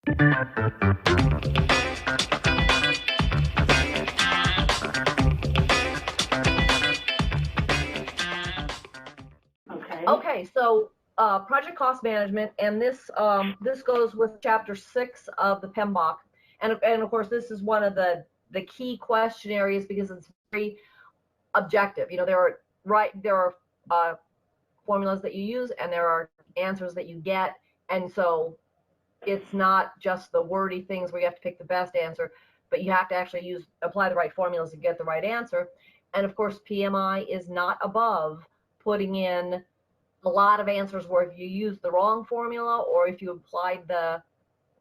Okay, so project cost management, and this goes with chapter 6 of the PMBOK, and of course this is one of the key question areas because it's very objective. You know, there are formulas that you use and there are answers that you get, and so it's not just the wordy things where you have to pick the best answer, but you have to actually apply the right formulas to get the right answer. And of course PMI is not above putting in a lot of answers where if you use the wrong formula or if you applied the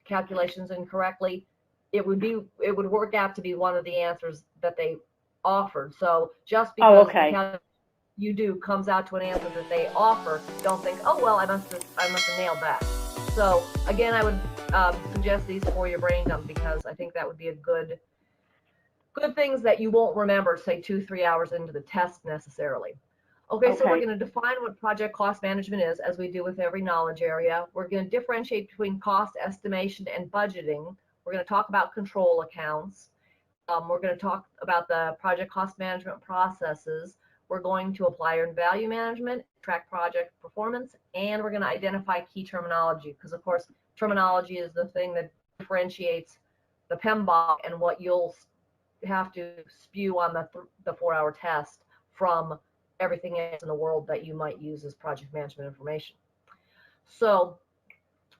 calculations incorrectly, it would work out to be one of the answers that they offered. So just because the you do comes out to an answer that they offer, don't think, oh well, I must have nailed that. So again, I would suggest these for your brain dump, because I think that would be a good things that you won't remember, say 2-3 hours into the test necessarily. Okay, so we're going to define what project cost management is, as we do with every knowledge area. We're going to differentiate between cost estimation and budgeting. We're going to talk about control accounts. We're going to talk about the project cost management processes. We're going to apply earned value management, track project performance, and we're going to identify key terminology, because of course terminology is the thing that differentiates the PMBOK and what you'll have to spew on the 4-hour test from everything else in the world that you might use as project management information. So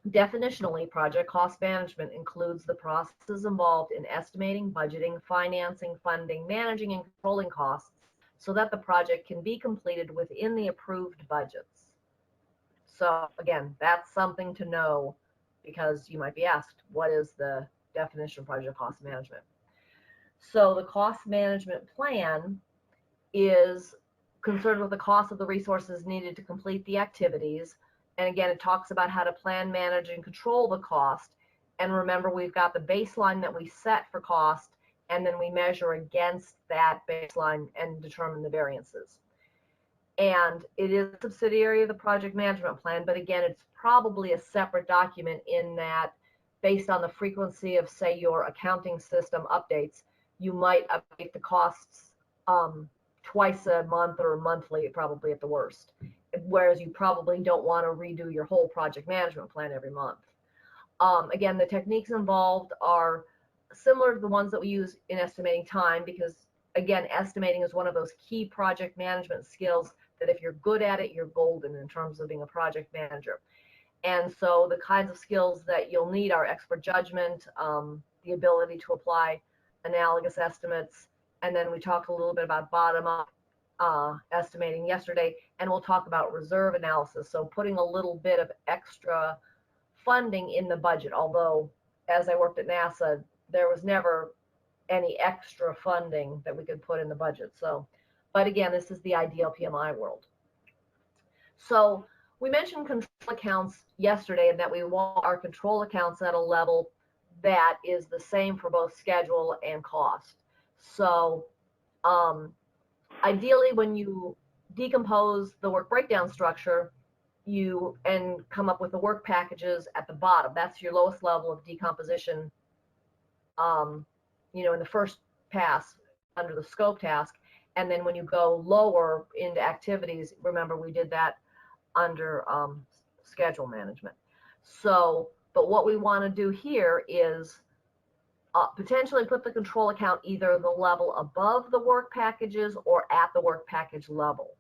definitionally, project cost management includes the processes involved in estimating, budgeting, financing, funding, managing, and controlling costs so that the project can be completed within the approved budgets. So again, that's something to know, because you might be asked, what is the definition of project cost management? So the cost management plan is concerned with the cost of the resources needed to complete the activities. And again, it talks about how to plan, manage, and control the cost. And remember, we've got the baseline that we set for cost, and then we measure against that baseline and determine the variances. And it is a subsidiary of the project management plan, but again, it's probably a separate document in that, based on the frequency of, say, your accounting system updates, you might update the costs twice a month or monthly, probably at the worst, whereas you probably don't want to redo your whole project management plan every month. Again, the techniques involved are similar to the ones that we use in estimating time, because again, estimating is one of those key project management skills that if you're good at it, you're golden in terms of being a project manager. And so the kinds of skills that you'll need are expert judgment, the ability to apply analogous estimates, and then we talked a little bit about bottom-up estimating yesterday, and we'll talk about reserve analysis, so putting a little bit of extra funding in the budget, although as I worked at NASA, there was never any extra funding that we could put in the budget. So, but again, this is the ideal PMI world. So we mentioned control accounts yesterday, and that we want our control accounts at a level that is the same for both schedule and cost. So ideally, when you decompose the work breakdown structure, and come up with the work packages at the bottom, that's your lowest level of decomposition, you know, in the first pass under the scope task. And then when you go lower into activities, remember we did that under schedule management. So, but what we want to do here is potentially put the control account either the level above the work packages or at the work package level.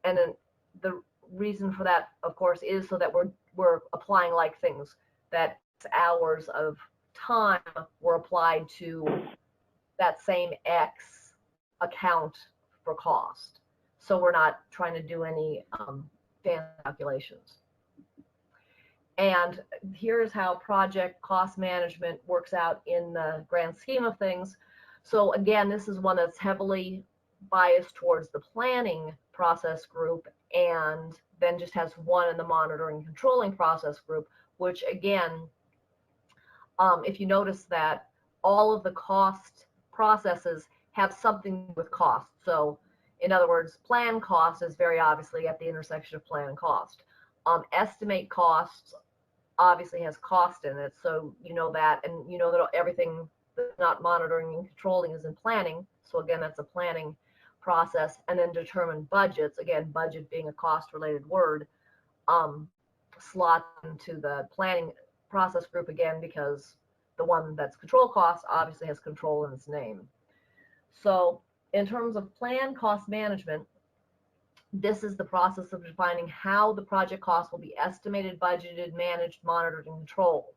And then the reason for that, of course, is so that we're applying like things, that hours of time were applied to that same X account for cost. So we're not trying to do any fancy calculations. And here's how project cost management works out in the grand scheme of things. So again, this is one that's heavily biased towards the planning process group, and then just has one in the monitoring and controlling process group, which again, if you notice that all of the cost processes have something with cost. So in other words, plan cost is very obviously at the intersection of plan and cost. Estimate costs obviously has cost in it. So you know that, and you know that everything that's not monitoring and controlling is in planning. So again, that's a planning process. And then determine budgets. Again, budget being a cost related word, slot into the planning process group again, because the one that's control cost obviously has control in its name. So in terms of plan cost management, this is the process of defining how the project cost will be estimated, budgeted, managed, monitored, and controlled.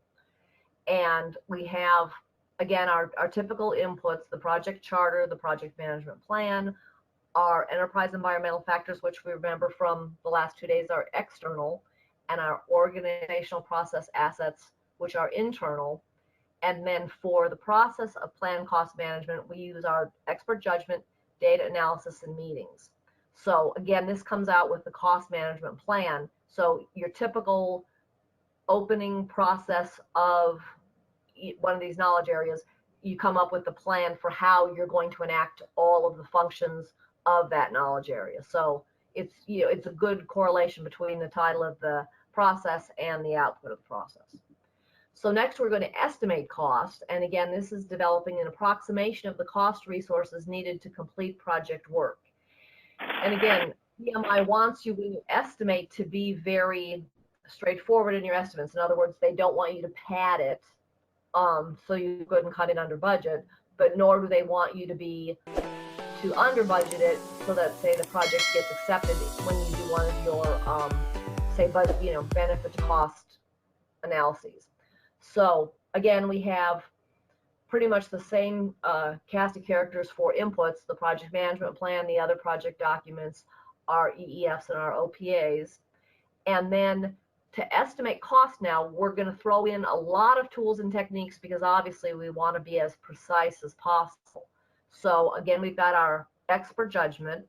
And we have, again, our typical inputs: the project charter, the project management plan, our enterprise environmental factors, which we remember from the last 2 days are external, and our organizational process assets, which are internal. And then for the process of plan cost management, we use our expert judgment, data analysis, and meetings. So again, this comes out with the cost management plan. So your typical opening process of one of these knowledge areas, you come up with the plan for how you're going to enact all of the functions of that knowledge area. So it's, you know, it's a good correlation between the title of the process and the output of the process. So next we're going to estimate cost. And again, this is developing an approximation of the cost resources needed to complete project work. And again, PMI wants you, when you estimate, to be very straightforward in your estimates. In other words, they don't want you to pad it so you couldn't cut it under budget, but nor do they want you to under budget it so that, say, the project gets accepted when you do one of your say, budget, you know, benefit to cost analyses. So again, we have pretty much the same cast of characters for inputs: the project management plan, the other project documents, our EEFs and our OPAs. And then to estimate cost now, we're going to throw in a lot of tools and techniques, because obviously we want to be as precise as possible. So again, we've got our expert judgment.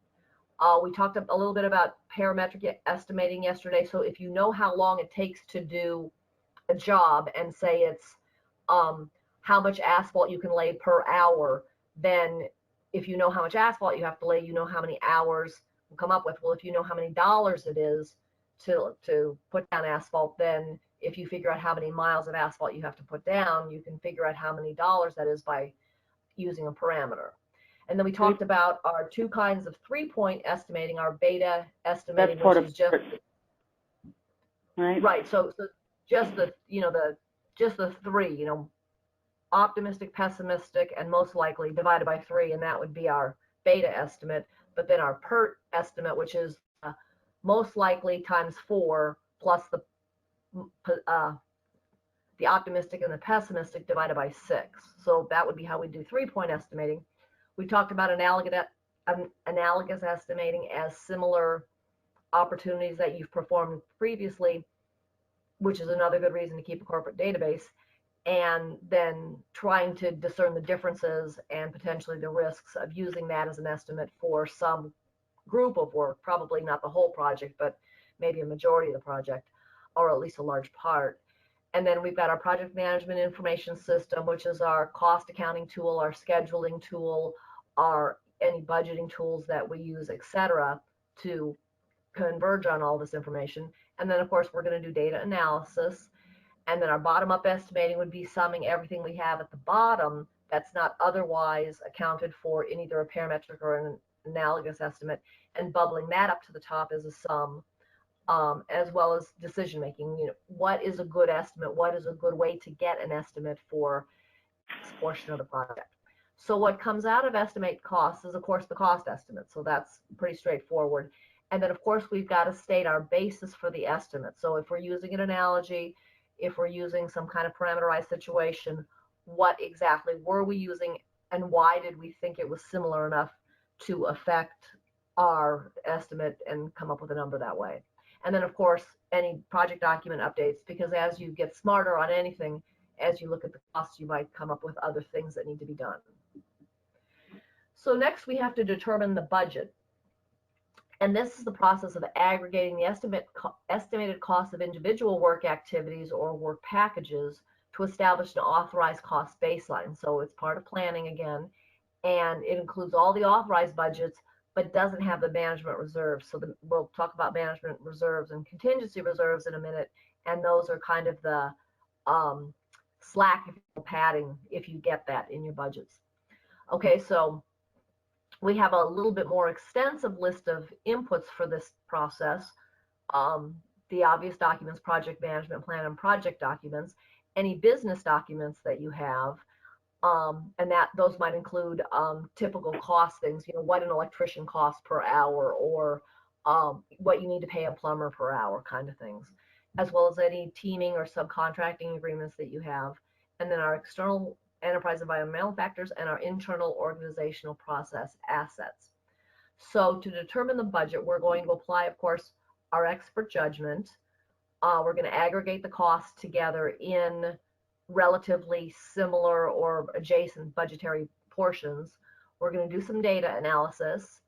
We talked a little bit about parametric estimating yesterday. So if you know how long it takes to do a job, and say it's how much asphalt you can lay per hour, then if you know how much asphalt you have to lay, you know how many hours will come up with. Well, if you know how many dollars it is to put down asphalt, then if you figure out how many miles of asphalt you have to put down, you can figure out how many dollars that is by using a parameter. And then we talked about our two kinds of 3-point estimating: our beta estimating, which is just right. So just the, you know, just the three, you know, optimistic, pessimistic, and most likely divided by 3, and that would be our beta estimate. But then our PERT estimate, which is most likely times 4 plus the optimistic and the pessimistic divided by 6. So that would be how we do 3-point estimating. We talked about analogous estimating as similar opportunities that you've performed previously, which is another good reason to keep a corporate database, and then trying to discern the differences and potentially the risks of using that as an estimate for some group of work, probably not the whole project, but maybe a majority of the project, or at least a large part. And then we've got our project management information system, which is our cost accounting tool, our scheduling tool, our any budgeting tools that we use, etc., to converge on all this information. And then, of course, we're going to do data analysis. And then our bottom-up estimating would be summing everything we have at the bottom that's not otherwise accounted for in either a parametric or an analogous estimate, and bubbling that up to the top as a sum, as well as decision making. You know, what is a good estimate? What is a good way to get an estimate for this portion of the project? So what comes out of estimate costs is, of course, the cost estimate. So that's pretty straightforward. And then, of course, we've got to state our basis for the estimate. So if we're using an analogy, if we're using some kind of parameterized situation, what exactly were we using, and why did we think it was similar enough to affect our estimate and come up with a number that way? And then, of course, any project document updates, because as you get smarter on anything, as you look at the costs, you might come up with other things that need to be done. So next we have to determine the budget. And this is the process of aggregating the estimated costs of individual work activities or work packages to establish an authorized cost baseline. So it's part of planning again, and it includes all the authorized budgets, but doesn't have the management reserves. So we'll talk about management reserves and contingency reserves in a minute, and those are kind of the slack padding if you get that in your budgets. Okay, so we have a little bit more extensive list of inputs for this process. The obvious documents, project management plan and project documents, any business documents that you have, and that those might include typical cost things, what an electrician costs per hour, or what you need to pay a plumber per hour kind of things, as well as any teaming or subcontracting agreements that you have, and then our external enterprise environmental factors and our internal organizational process assets. So to determine the budget, we're going to apply, of course, our expert judgment. We're going to aggregate the costs together in relatively similar or adjacent budgetary portions. We're going to do some data analysis.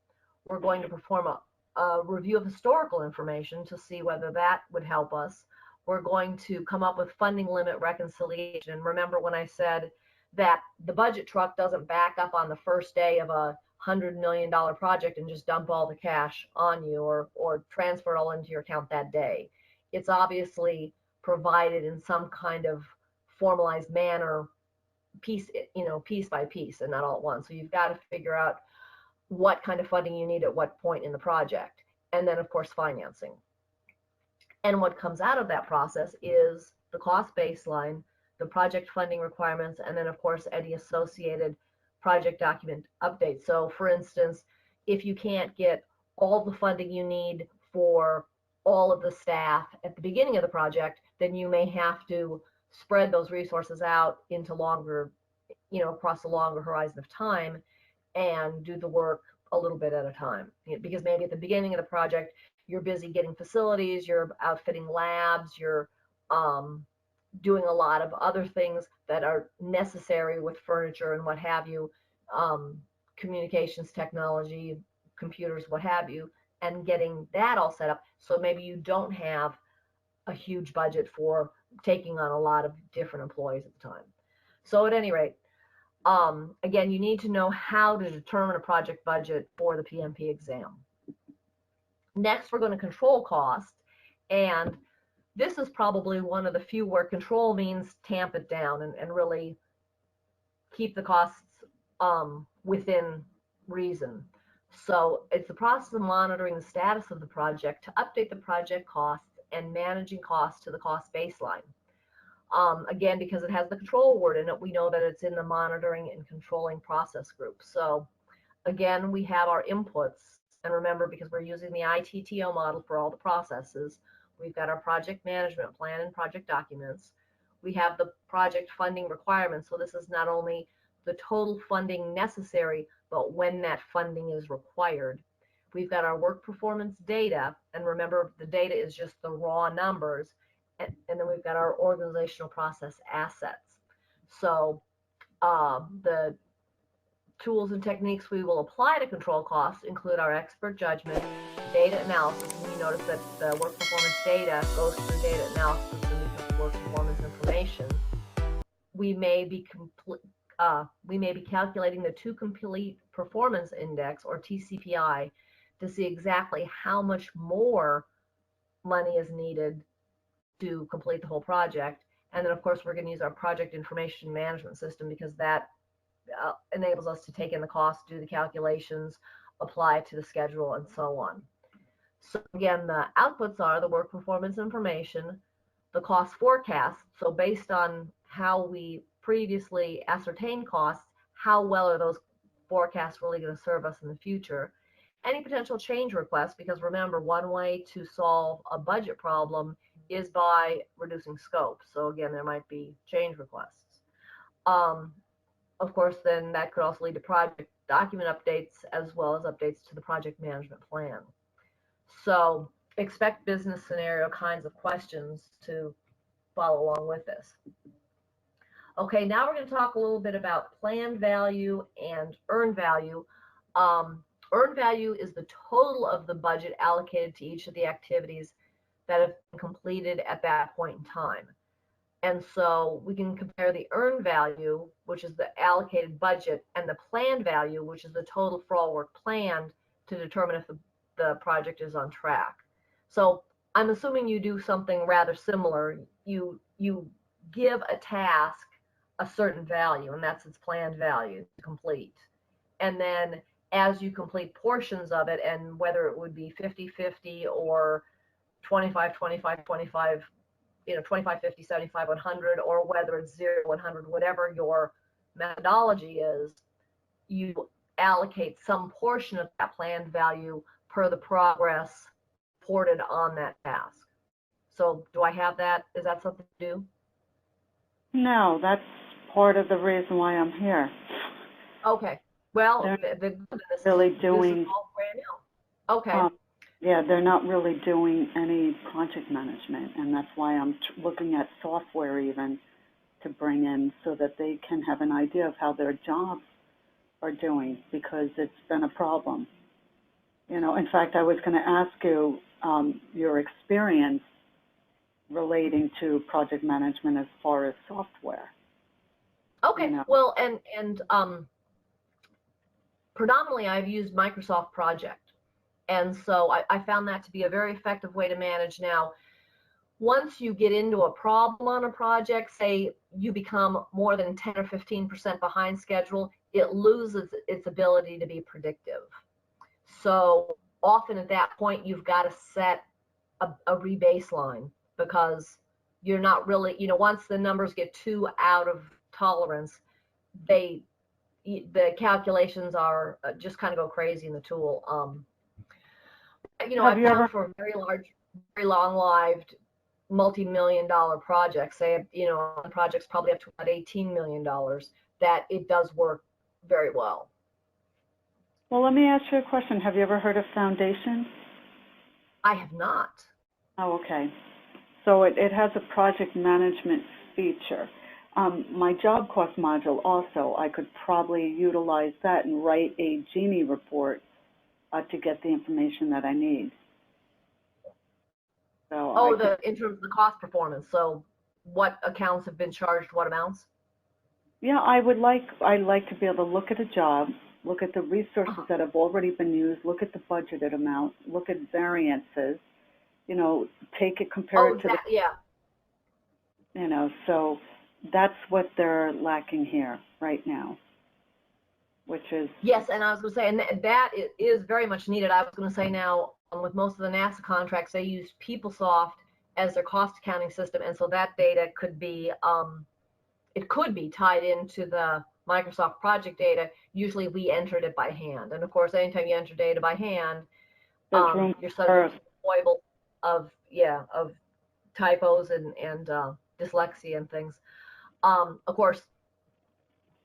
We're going to perform a review of historical information to see whether that would help us. We're going to come up with funding limit reconciliation. And remember when I said that the budget truck doesn't back up on the first day of a $100 million project and just dump all the cash on you, or transfer it all into your account that day. It's obviously provided in some kind of formalized manner, piece by piece, and not all at once. So you've got to figure out what kind of funding you need at what point in the project, and then of course financing. And what comes out of that process is the cost baseline, the project funding requirements, and then of course any associated project document updates. So for instance, if you can't get all the funding you need for all of the staff at the beginning of the project, then you may have to spread those resources out into longer, across a longer horizon of time, and do the work a little bit at a time. Because maybe at the beginning of the project, you're busy getting facilities, you're outfitting labs, you're doing a lot of other things that are necessary with furniture and what have you, communications technology, computers, what have you, and getting that all set up. So maybe you don't have a huge budget for taking on a lot of different employees at the time. So at any rate, again, you need to know how to determine a project budget for the PMP exam. Next, we're going to control costs, and this is probably one of the few where control means tamp it down and really keep the costs within reason. So it's the process of monitoring the status of the project to update the project costs and managing costs to the cost baseline. Again, because it has the control word in it, we know that it's in the monitoring and controlling process group. So again, we have our inputs, and remember, because we're using the ITTO model for all the processes, we've got our project management plan and project documents. We have the project funding requirements. So this is not only the total funding necessary, but when that funding is required. We've got our work performance data, and remember, the data is just the raw numbers, and then we've got our organizational process assets. So the tools and techniques we will apply to control costs include our expert judgment, data analysis, and you notice that the work performance data goes through data analysis, and because of work performance information, we may be calculating the two complete performance index, or TCPI, to see exactly how much more money is needed to complete the whole project. And then of course we're going to use our project information management system, because that enables us to take in the cost, do the calculations, apply it to the schedule, and so on. So again, the outputs are the work performance information, the cost forecast. So based on how we previously ascertained costs, how well are those forecasts really going to serve us in the future? Any potential change requests, because remember, one way to solve a budget problem is by reducing scope. So again, there might be change requests. Of course, then that could also lead to project document updates, as well as updates to the project management plan. So expect business scenario kinds of questions to follow along with this. Okay, now we're going to talk a little bit about planned value and earned value. Earned value is the total of the budget allocated to each of the activities that have been completed at that point in time. And so we can compare the earned value, which is the allocated budget, and the planned value, which is the total for all work planned, to determine if the project is on track. So I'm assuming you do something rather similar. You give a task a certain value, and that's its planned value to complete. And then as you complete portions of it, and whether it would be 50-50 or 25-25-25, 25-50, 75-100, or whether it's 0-100, whatever your methodology is, you allocate some portion of that planned value per the progress reported on that task. So do I have that? Is that something to do? No, that's part of the reason why I'm here. Okay. Well, they're really doing. This is all brand new. Okay. Yeah, they're not really doing any project management, and that's why I'm looking at software even to bring in so that they can have an idea of how their jobs are doing, because it's been a problem. In fact, I was going to ask you your experience relating to project management as far as software. Okay. Well, and predominantly I've used Microsoft Project. And so I found that to be a very effective way to manage. Now, once you get into a problem on a project, say you become more than 10 or 15% behind schedule, it loses its ability to be predictive. So often at that point, you've got to set a rebaseline, because you're not really, once the numbers get too out of tolerance, the calculations are just kind of go crazy in the tool. I've found for very large, very long-lived, multi-million-dollar projects, say, projects probably up to about $18 million, that it does work very well. Well, let me ask you a question. Have you ever heard of Foundation? I have not. Oh, okay. So it has a project management feature. My job cost module also, I could probably utilize that and write a Genie report to get the information that I need. So in terms of the cost performance. So what accounts have been charged, what amounts? Yeah, I'd like to be able to look at a job, look at the resources that have already been used, look at the budgeted amount, look at variances, take it, compare it to so that's what they're lacking here right now, which is. Yes, and I was going to say, and that is very much needed. I was going to say now, with most of the NASA contracts, they use PeopleSoft as their cost accounting system, and so that data could be, it could be tied into the Microsoft project data. Usually we entered it by hand, and of course, anytime you enter data by hand, you're subject to the foible of typos and dyslexia and things. Of course,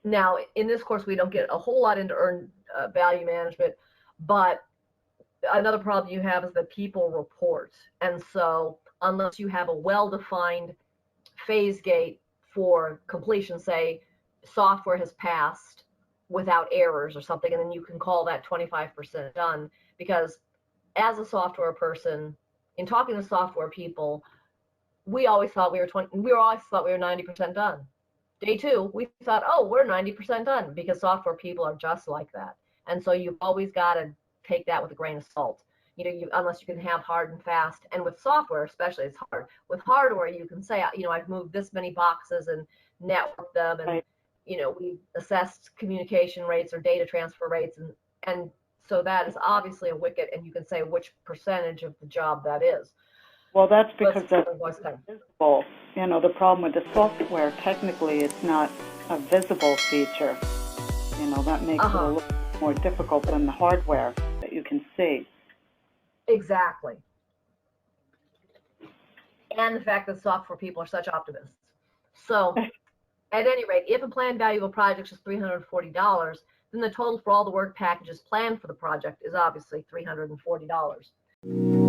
now in this course we don't get a whole lot into earned value management, but another problem you have is the people report. And so unless you have a well-defined phase gate for completion, say software has passed without errors or something, and then you can call that 25% done, because as a software person, in talking to software people, we always thought we were 90% done. Day two, we thought, oh, we're 90% done, because software people are just like that. And so you've always got to take that with a grain of salt. Unless you can have hard and fast. And with software, especially, it's hard. With hardware, you can say, I've moved this many boxes and networked them, and we assessed communication rates or data transfer rates, and so that is obviously a wicket, and you can say which percentage of the job that is. Well, that's because that's visible. The problem with the software, technically, it's not a visible feature. That makes it a little more difficult than the hardware that you can see. Exactly. And the fact that software people are such optimists. So, at any rate, if a planned value of a project is $340, then the total for all the work packages planned for the project is obviously $340.